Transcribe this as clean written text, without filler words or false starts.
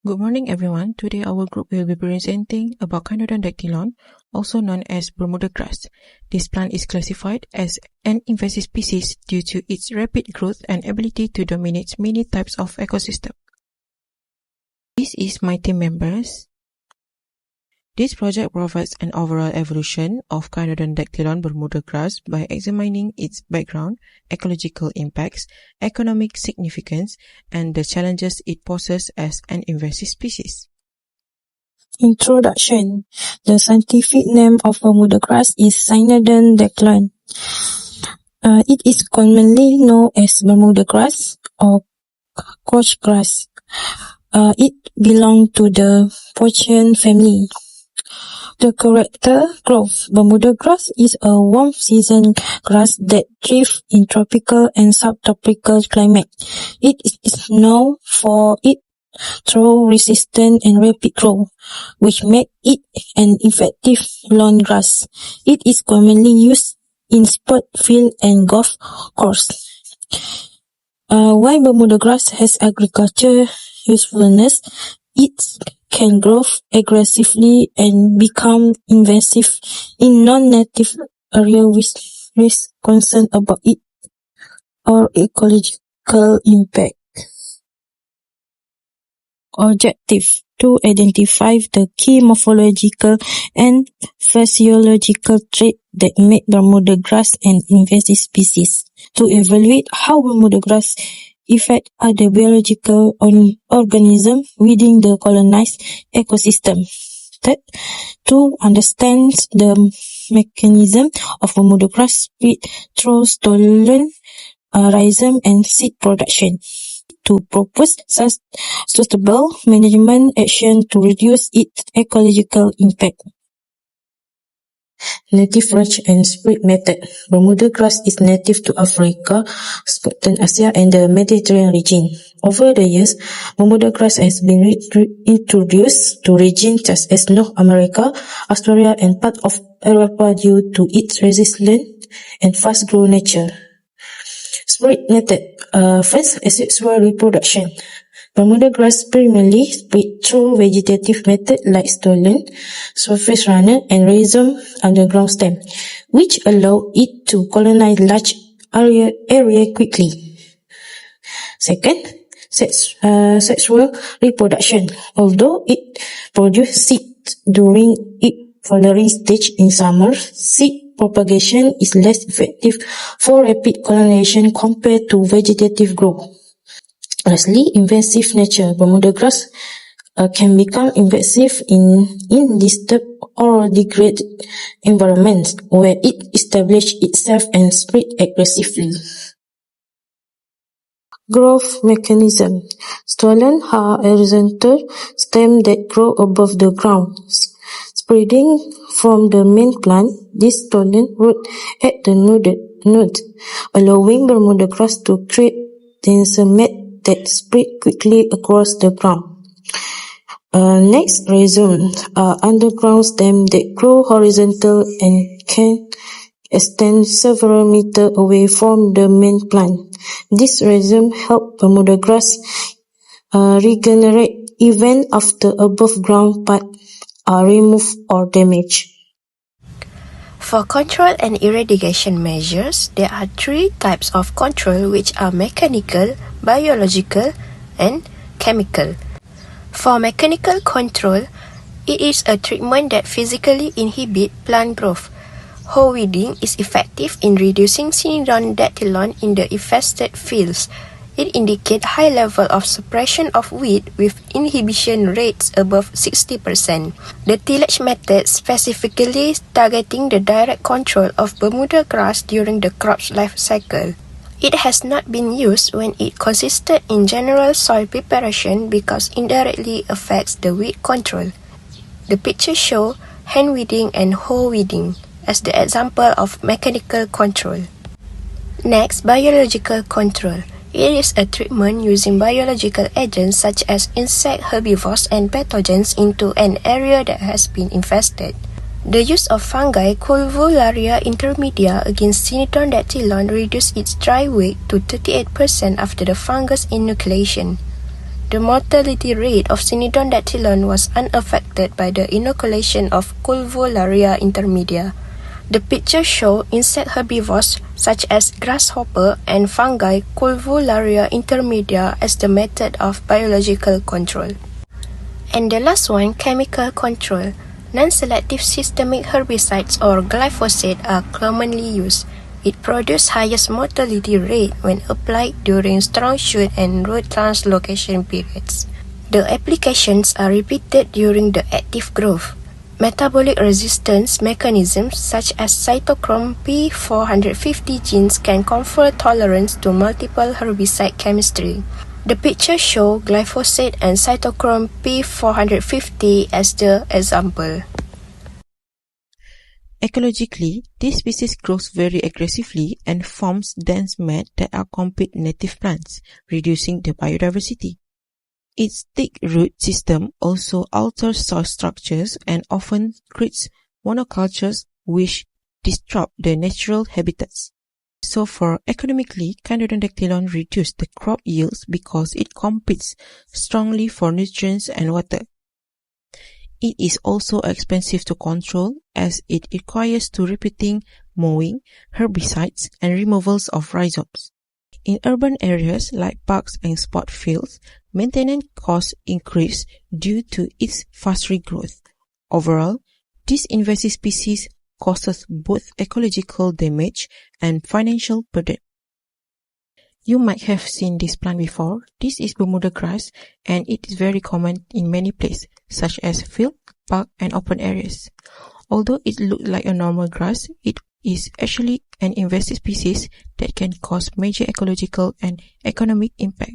Good morning, everyone. Today, our group will be presenting about Cynodon dactylon, also known as Bermuda grass. This plant is classified as an invasive species due to its rapid growth and ability to dominate many types of ecosystem. This is my team members. This project provides an overall evolution of Cynodon dactylon Bermuda grass by examining its background, ecological impacts, economic significance, and the challenges it poses as an invasive species. Introduction. The scientific name of Bermuda grass is Cynodon dactylon. It is commonly known as Bermuda grass or couch grass. It belongs to the Poaceae family. The character growth. Bermuda grass is a warm season grass that thrives in tropical and subtropical climate. It is known for its drought-resistant and rapid growth, which make it an effective lawn grass. It is commonly used in sport field and golf course. While Bermuda grass has agricultural usefulness, it can grow aggressively and become invasive in non-native areas with risk concern about it or ecological impact. Objective: to identify the key morphological and physiological traits that make Bermuda grass an invasive species. To evaluate how Bermuda grass affect other biological organisms within the colonized ecosystem. Third, to understand the mechanism of Bermuda grass spread through stolon, rhizome, and seed production. To propose suitable management action to reduce its ecological impact. Native range and spread method. Bermuda grass is native to Africa, Southern Asia, and the Mediterranean region. Over the years, Bermuda grass has been introduced to regions such as North America, Australia, and part of Europe due to its resilient and fast-growing nature. Spread method. First, asexual reproduction. Bermuda grass primarily spread through vegetative methods like stolon, surface runner, and rhizome underground stem, which allow it to colonize large area quickly. Second, sexual reproduction. Although it produces seeds during its flowering stage in summer, seed propagation is less effective for rapid colonization compared to vegetative growth. Lastly, invasive nature. Bermuda grass can become invasive in disturbed or degraded environments where it establishes itself and spreads aggressively. Growth mechanism. Stolon are horizontal stems that grow above the ground. Spreading from the main plant, this stolon root at the node, allowing Bermuda grass to create denser mat that spread quickly across the ground. Next, rhizome are underground stems that grow horizontal and can extend several meters away from the main plant. This rhizome help Bermuda grass regenerate even after above ground parts are removed or damaged. For control and eradication measures, there are three types of control, which are mechanical, biological, and chemical. For mechanical control, it is a treatment that physically inhibits plant growth. Hoe weeding is effective in reducing Cynodon dactylon in the infested fields. It indicates high level of suppression of weed with inhibition rates above 60%. The tillage method specifically targeting the direct control of Bermuda grass during the crop's life cycle. It has not been used when it consisted in general soil preparation because indirectly affects the weed control. The pictures show hand weeding and hoe weeding as the example of mechanical control. Next, biological control. It is a treatment using biological agents such as insect herbivores and pathogens into an area that has been infested. The use of fungi Curvularia intermedia against Cynodon dactylon reduced its dry weight to 38% after the fungus inoculation. the mortality rate of Cynodon dactylon was unaffected by the inoculation of Culvularia intermedia. The picture shows insect herbivores such as grasshopper and fungi Culvularia intermedia as the method of biological control. And the last one, chemical control. Non-selective systemic herbicides or glyphosate are commonly used. It produces highest mortality rate when applied during strong shoot and root translocation periods. The applications are repeated during the active growth. Metabolic resistance mechanisms such as cytochrome P450 genes can confer tolerance to multiple herbicide chemistry. The picture shows glyphosate and cytochrome P450 as the example. Ecologically, this species grows very aggressively and forms dense mats that outcompete native plants, reducing the biodiversity. Its thick root system also alters soil structures and often creates monocultures which disrupt the natural habitats. So for economically, Cynodon dactylon reduces the crop yields because it competes strongly for nutrients and water. It is also expensive to control as it requires repeating mowing, herbicides, and removals of rhizomes. In urban areas like parks and sport fields, maintenance costs increase due to its fast regrowth. Overall, this invasive species causes both ecological damage and financial burden. You might have seen this plant before. This is Bermuda grass and it is very common in many places such as field, park and open areas. Although it looks like a normal grass, it is actually an invasive species that can cause major ecological and economic impact.